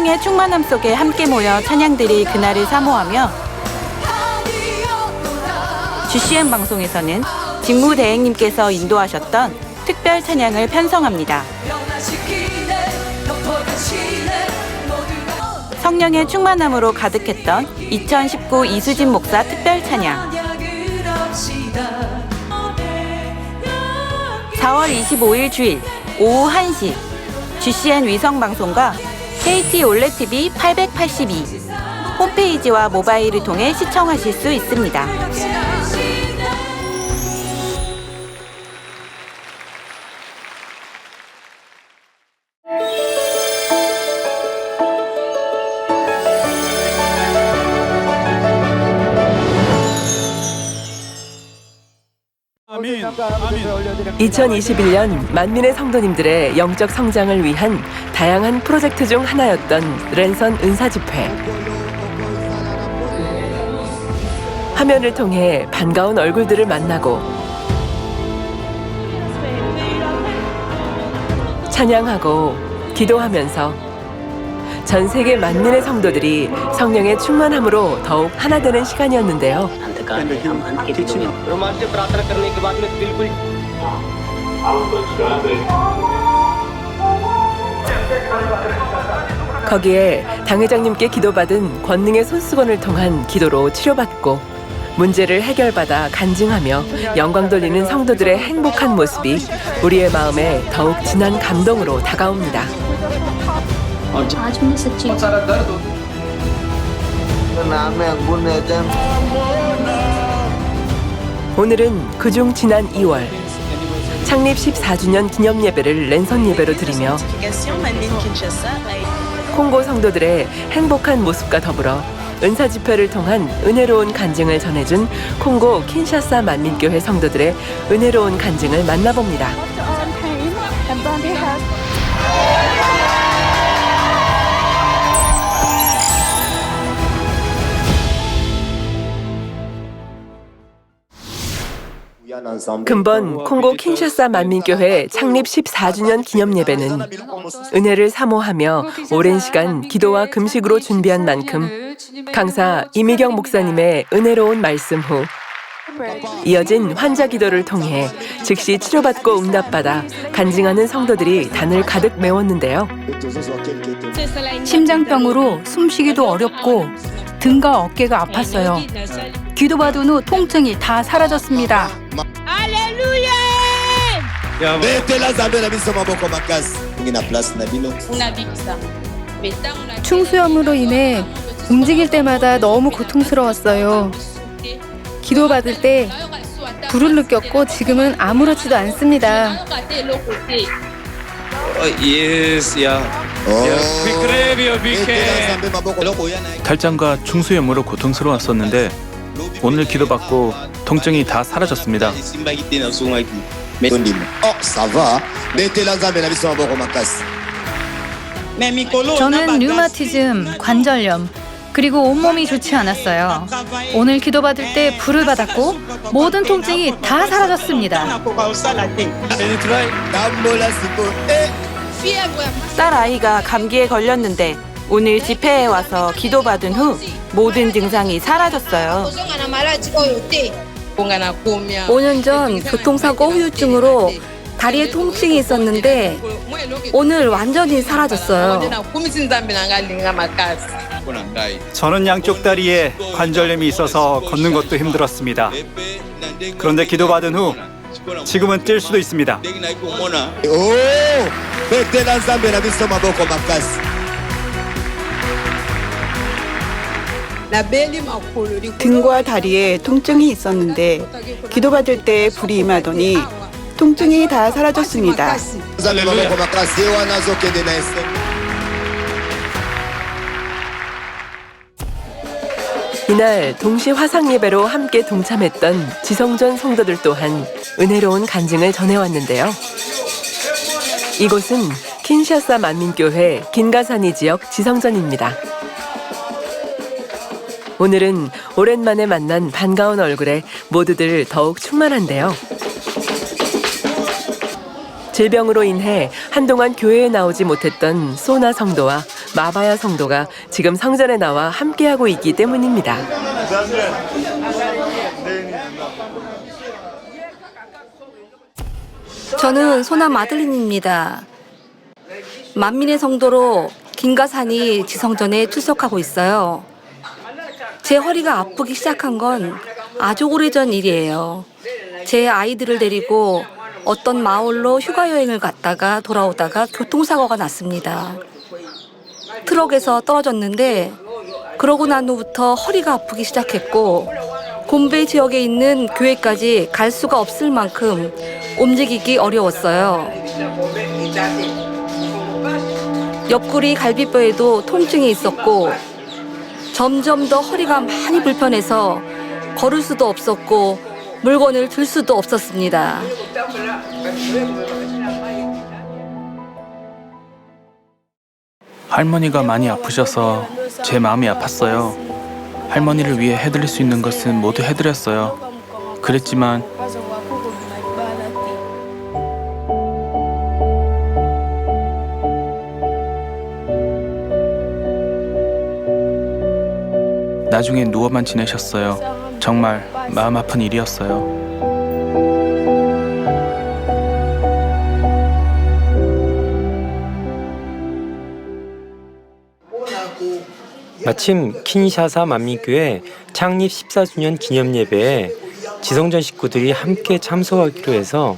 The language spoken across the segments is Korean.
성령의 충만함 속에 함께 모여 찬양들이 그날을 사모하며 GCN 방송에서는 직무대행님께서 인도하셨던 특별 찬양을 편성합니다. 성령의 충만함으로 가득했던 2019 이수진 목사 특별 찬양. 4월 25일 주일 오후 1시 GCN 위성방송과 KT 올레TV 882 홈페이지와 모바일을 통해 시청하실 수 있습니다. 아멘. 2021년 만민의 성도님들의 영적 성장을 위한 다양한 프로젝트 중 하나였던 랜선 은사집회. 화면을 통해 반가운 얼굴들을 만나고 찬양하고 기도하면서 전 세계 만민의 성도들이 성령의 충만함으로 더욱 하나 되는 시간이었는데요. 거기에 당회장님께 기도받은 권능의 손수건을 통한 기도로 치료받고 문제를 해결받아 간증하며 영광 돌리는 성도들의 행복한 모습이 우리의 마음에 더욱 진한 감동으로 다가옵니다. 오늘은 그중 지난 2월 창립 14주년 기념 예배를 랜선 예배로 드리며 콩고 성도들의 행복한 모습과 더불어 은사 집회를 통한 은혜로운 간증을 전해준 콩고 킨샤사 만민교회 성도들의 은혜로운 간증을 만나봅니다. 근본 콩고 킨샤사 만민교회 창립 14주년 기념 예배는 은혜를 사모하며 오랜 시간 기도와 금식으로 준비한 만큼 강사 이미경 목사님의 은혜로운 말씀 후 이어진 환자 기도를 통해 즉시 치료받고 응답받아 간증하는 성도들이 단을 가득 메웠는데요. 심장병으로 숨쉬기도 어렵고 등과 어깨가 아팠어요. 기도받은 후 통증이 다 사라졌습니다. 충수염으로 인해 움직일 때마다 너무 고통스러웠어요. 기도받을 때 불을 느꼈고 지금은 아무렇지도 않습니다. 탈장과 충수염으로 고통스러웠었는데 오늘 기도받고 통증이 다 사라졌습니다. 저는 류마티즘, 관절염, 그리고 온몸이 좋지 않았어요. 오늘 기도받을 때 불을 받았고 모든 통증이 다 사라졌습니다. 딸 아이가 감기에 걸렸는데 오늘 집회에 와서 기도받은 후 모든 증상이 사라졌어요. 5년 전 교통사고 후유증으로 다리에 통증이 있었는데 오늘 완전히 사라졌어요. 저는 양쪽 다리에 관절염이 있어서 걷는 것도 힘들었습니다. 그런데 기도받은 후 지금은 뛸 수도 있습니다. 등과 다리에 통증이 있었는데 기도받을 때 불이 임하더니 통증이 다 사라졌습니다. 이날 동시 화상 예배로 함께 동참했던 지성전 성도들 또한 은혜로운 간증을 전해왔는데요. 이곳은 킨샤사 만민교회 긴가사니 지역 지성전입니다. 오늘은 오랜만에 만난 반가운 얼굴에 모두들 더욱 충만한데요. 질병으로 인해 한동안 교회에 나오지 못했던 소나 성도와 마바야 성도가 지금 성전에 나와 함께하고 있기 때문입니다. 저는 소남 아들린입니다. 만민의 성도로 김가산이 지성전에 출석하고 있어요. 제 허리가 아프기 시작한 건 아주 오래전 일이에요. 제 아이들을 데리고 어떤 마을로 휴가 여행을 갔다가 돌아오다가 교통사고가 났습니다. 트럭에서 떨어졌는데 그러고 난 후부터 허리가 아프기 시작했고 곰베이 지역에 있는 교회까지 갈 수가 없을 만큼 움직이기 어려웠어요. 옆구리 갈비뼈에도 통증이 있었고 점점 더 허리가 많이 불편해서 걸을 수도 없었고 물건을 들 수도 없었습니다. 할머니가 많이 아프셔서 제 마음이 아팠어요. 할머니를 위해 해드릴 수 있는 것은 모두 해드렸어요. 그랬지만 나중에 누워만 지내셨어요. 정말 마음 아픈 일이었어요. 마침 킨샤사 만민교회 창립 14주년 기념 예배에 지성전 식구들이 함께 참석하기로 해서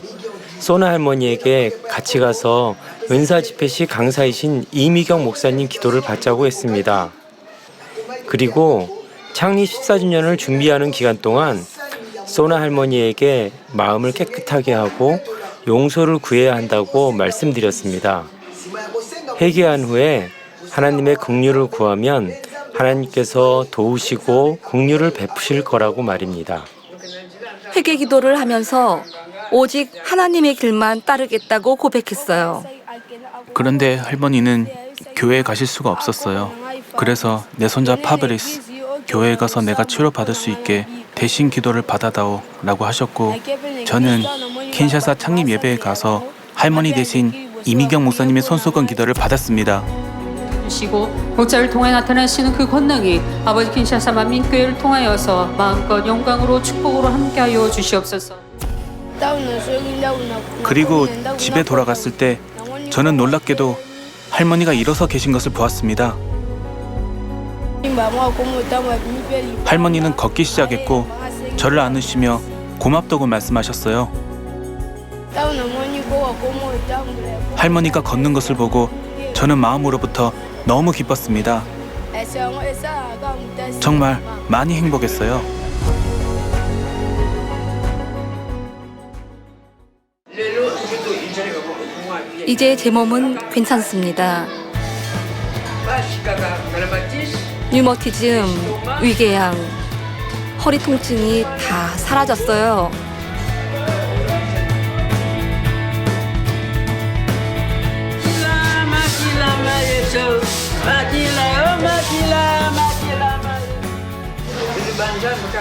소나 할머니에게 같이 가서 은사 집회 시 강사이신 이미경 목사님 기도를 받자고 했습니다. 그리고 창립 14주년을 준비하는 기간 동안 소나 할머니에게 마음을 깨끗하게 하고 용서를 구해야 한다고 말씀드렸습니다. 회개한 후에 하나님의 긍휼을 구하면 하나님께서 도우시고 긍휼을 베푸실 거라고 말입니다. 회개 기도를 하면서 오직 하나님의 길만 따르겠다고 고백했어요. 그런데 할머니는 교회에 가실 수가 없었어요. 그래서 내 손자 파브리스, 교회에 가서 내가 치료받을 수 있게 대신 기도를 받아다오 라고 하셨고, 저는 킨샤사 창립 예배에 가서 할머니 대신 이미경 목사님의 손수건 기도를 받았습니다. 시고 목자를 통해 나타나시는 그 권능이 아버지 킨샤사 만민교회를 통하여서 마음껏 영광으로 축복으로 함께하여 주시옵소서. 그리고 집에 돌아갔을 때 저는 놀랍게도 할머니가 일어서 계신 것을 보았습니다. 할머니는 걷기 시작했고 저를 안으시며 고맙다고 말씀하셨어요. 할머니가 걷는 것을 보고 저는 마음으로부터 너무 기뻤습니다. 정말 많이 행복했어요. 이제 제 몸은 괜찮습니다. 류머티즘, 위궤양, 허리 통증이 다 사라졌어요.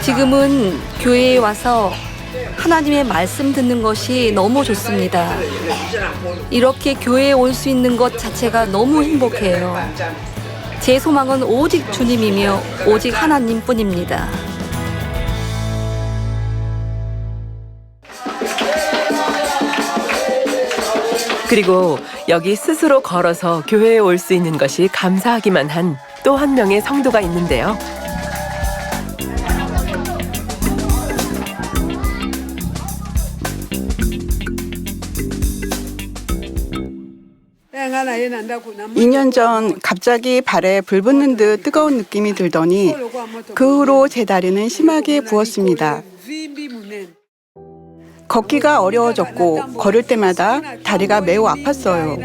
지금은 교회에 와서 하나님의 말씀 듣는 것이 너무 좋습니다. 이렇게 교회에 올 수 있는 것 자체가 너무 행복해요. 제 소망은 오직 주님이며 오직 하나님뿐입니다. 그리고 여기 스스로 걸어서 교회에 올 수 있는 것이 감사하기만 한 또 한 명의 성도가 있는데요. 이 년 전 갑자기 발에 불 붙는 듯 뜨거운 느낌이 들더니 그 후로 제 다리는 심하게 부었습니다. 걷기가 어려워졌고 걸을 때마다 다리가 매우 아팠어요.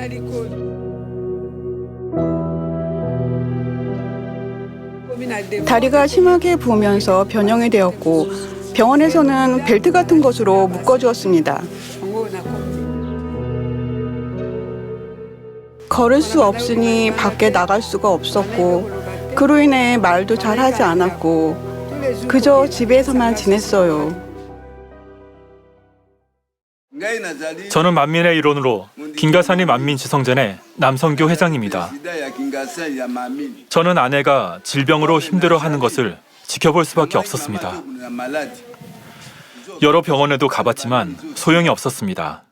다리가 심하게 부으면서 변형이 되었고 병원에서는 벨트 같은 것으로 묶어주었습니다. 걸을 수 없으니 밖에 나갈 수가 없었고 그로 인해 말도 잘 하지 않았고 그저 집에서만 지냈어요. 저는 만민의 일원으로 김가사니 만민지성전의 남성교 회장입니다. 저는 아내가 질병으로 힘들어하는 것을 지켜볼 수밖에 없었습니다. 여러 병원에도 가봤지만 소용이 없었습니다.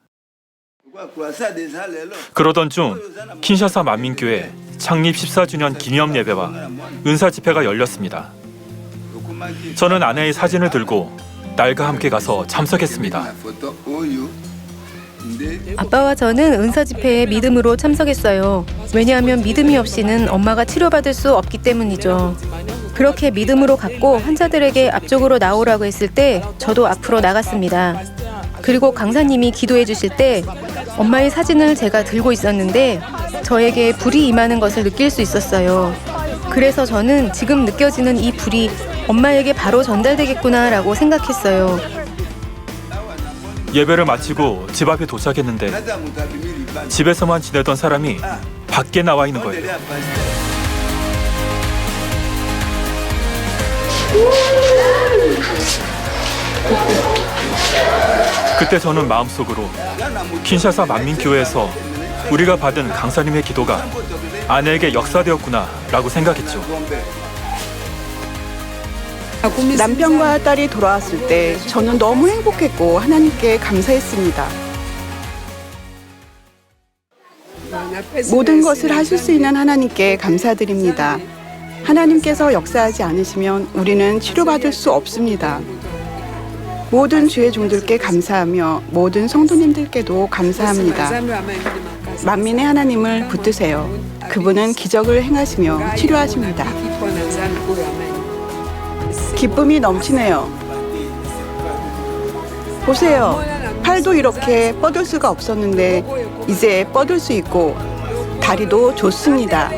그러던 중 킨샤사 만민교회 창립 14주년 기념 예배와 은사 집회가 열렸습니다. 저는 아내의 사진을 들고 딸과 함께 가서 참석했습니다. 아빠와 저는 은사 집회에 믿음으로 참석했어요. 왜냐하면 믿음이 없이는 엄마가 치료받을 수 없기 때문이죠. 그렇게 믿음으로 갔고 환자들에게 앞쪽으로 나오라고 했을 때 저도 앞으로 나갔습니다. 그리고 강사님이 기도해 주실 때 엄마의 사진을 제가 들고 있었는데 저에게 불이 임하는 것을 느낄 수 있었어요. 그래서 저는 지금 느껴지는 이 불이 엄마에게 바로 전달되겠구나라고 생각했어요. 예배를 마치고 집 앞에 도착했는데 집에서만 지내던 사람이 밖에 나와 있는 거예요. 그때 저는 마음속으로 킨샤사 만민교회에서 우리가 받은 강사님의 기도가 아내에게 역사되었구나 라고 생각했죠. 남편과 딸이 돌아왔을 때 저는 너무 행복했고 하나님께 감사했습니다. 모든 것을 하실 수 있는 하나님께 감사드립니다. 하나님께서 역사하지 않으시면 우리는 치료받을 수 없습니다. 모든 주의 종들께 감사하며 모든 성도님들께도 감사합니다. 만민의 하나님을 붙드세요. 그분은 기적을 행하시며 치료하십니다. 기쁨이 넘치네요. 보세요. 팔도 이렇게 뻗을 수가 없었는데 이제 뻗을 수 있고 다리도 좋습니다.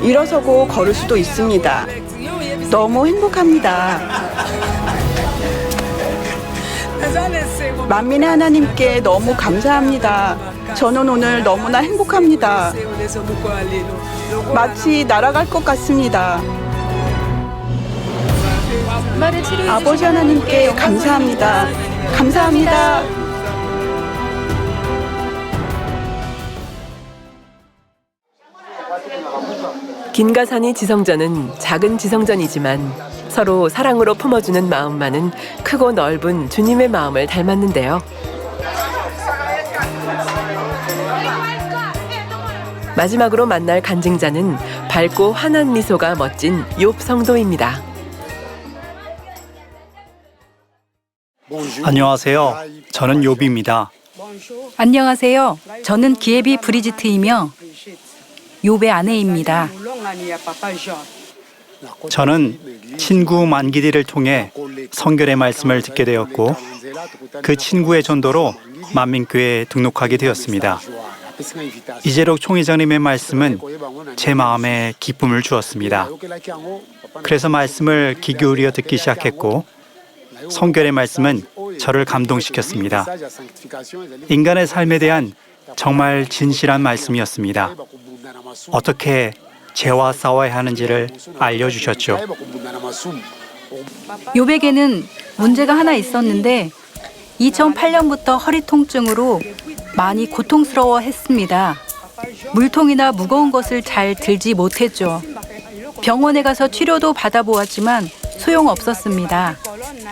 일어서고 걸을 수도 있습니다. 너무 행복합니다. 만민의 하나님께 너무 감사합니다. 저는 오늘 너무나 행복합니다. 마치 날아갈 것 같습니다. 아버지 하나님께 감사합니다. 감사합니다. 긴가사니 지성전은 작은 지성전이지만 서로 사랑으로 품어주는 마음만은 크고 넓은 주님의 마음을 닮았는데요. 마지막으로 만날 간증자는 밝고 환한 미소가 멋진 욥 성도입니다. 안녕하세요. 저는 욥입니다. 안녕하세요. 저는 기에비 브리지트이며 욥의 아내입니다. 저는 친구 만기디를 통해 성결의 말씀을 듣게 되었고 그 친구의 전도로 만민교회에 등록하게 되었습니다. 이재록 총회장님의 말씀은 제 마음에 기쁨을 주었습니다. 그래서 말씀을 귀 기울여 듣기 시작했고 성결의 말씀은 저를 감동시켰습니다. 인간의 삶에 대한 정말 진실한 말씀이었습니다. 어떻게 죄와 싸워야 하는지를 알려주셨죠. 욥에게는 문제가 하나 있었는데 2008년부터 허리 통증으로 많이 고통스러워했습니다. 물통이나 무거운 것을 잘 들지 못했죠. 병원에 가서 치료도 받아보았지만 소용없었습니다.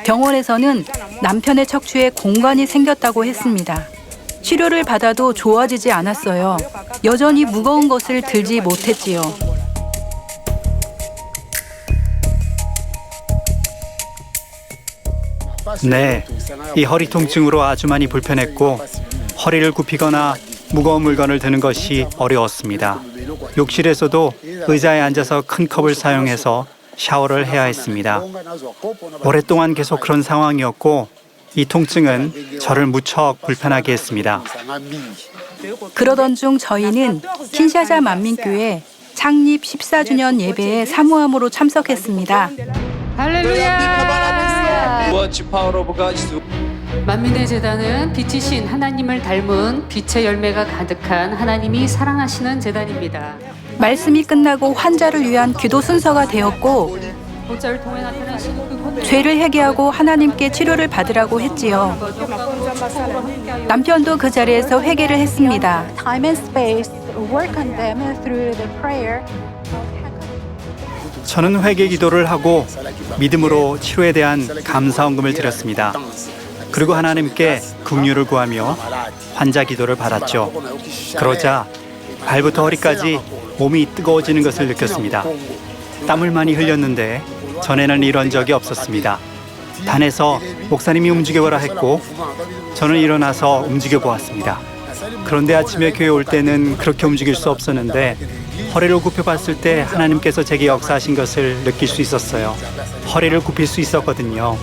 병원에서는 남편의 척추에 공간이 생겼다고 했습니다. 치료를 받아도 좋아지지 않았어요. 여전히 무거운 것을 들지 못했지요. 네, 이 허리 통증으로 아주 많이 불편했고 허리를 굽히거나 무거운 물건을 드는 것이 어려웠습니다. 욕실에서도 의자에 앉아서 큰 컵을 사용해서 샤워를 해야 했습니다. 오랫동안 계속 그런 상황이었고 이 통증은 저를 무척 불편하게 했습니다. 그러던 중 저희는 킨샤사 만민교회 창립 14주년 예배에 사모함으로 참석했습니다. 할렐루야! 만민의 제단은 빛이신 하나님을 닮은 빛의 열매가 가득한 하나님이 사랑하시는 제단입니다. 말씀이 끝나고 환자를 위한 기도 순서가 되었고 목자를 통해 나타나시는 그 권능이 죄를 회개하고 하나님께 치료를 받으라고 했지요. 남편도 그 자리에서 회개를 했습니다. 저는 회개 기도를 하고 믿음으로 치료에 대한 감사헌금을 드렸습니다. 그리고 하나님께 긍휼을 구하며 환자 기도를 받았죠. 그러자 발부터 허리까지 몸이 뜨거워지는 것을 느꼈습니다. 땀을 많이 흘렸는데 전에는 이런 적이 없었습니다. 단에서 목사님이 움직여보라 했고 저는 일어나서 움직여 보았습니다. 그런데 아침에 교회 올 때는 그렇게 움직일 수 없었는데 허리를 굽혀봤을 때 하나님께서 제게 역사하신 것을 느낄 수 있었어요. 허리를 굽힐 수 있었거든요.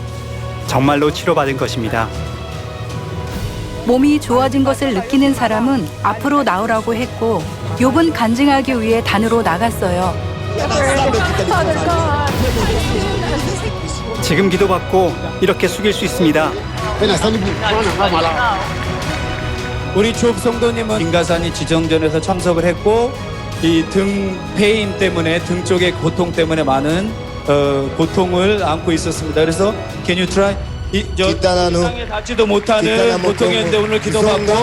정말로 치료받은 것입니다. 몸이 좋아진 것을 느끼는 사람은 앞으로 나오라고 했고 욥은 간증하기 위해 단으로 나갔어요. 지금 기도받고 이렇게 숙일 수 있습니다. 우리 주업 성도님은 김가산이 지정전에서 참석을 했고 이 등 페인 때문에 등 쪽의 고통 때문에 많은 고통을 안고 있었습니다. 그래서 can you try? 세상에 닿지도 못하는 고통이었는데 오늘 기도받고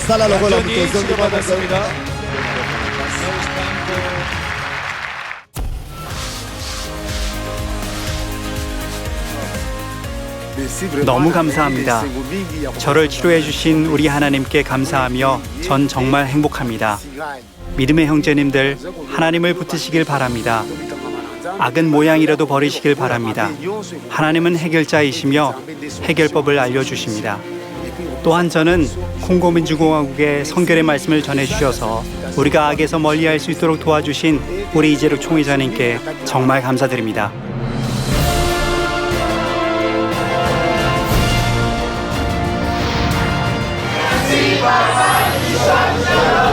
완전히 치료받았습니다. 너무 감사합니다. 저를 치료해 주신 우리 하나님께 감사하며 전 정말 행복합니다. 믿음의 형제님들, 하나님을 붙드시길 바랍니다. 악은 모양이라도 버리시길 바랍니다. 하나님은 해결자이시며 해결법을 알려주십니다. 또한 저는 콩고 민주공화국의 성결의 말씀을 전해주셔서 우리가 악에서 멀리할 수 있도록 도와주신 우리 이재록 총회장님께 정말 감사드립니다. Viva!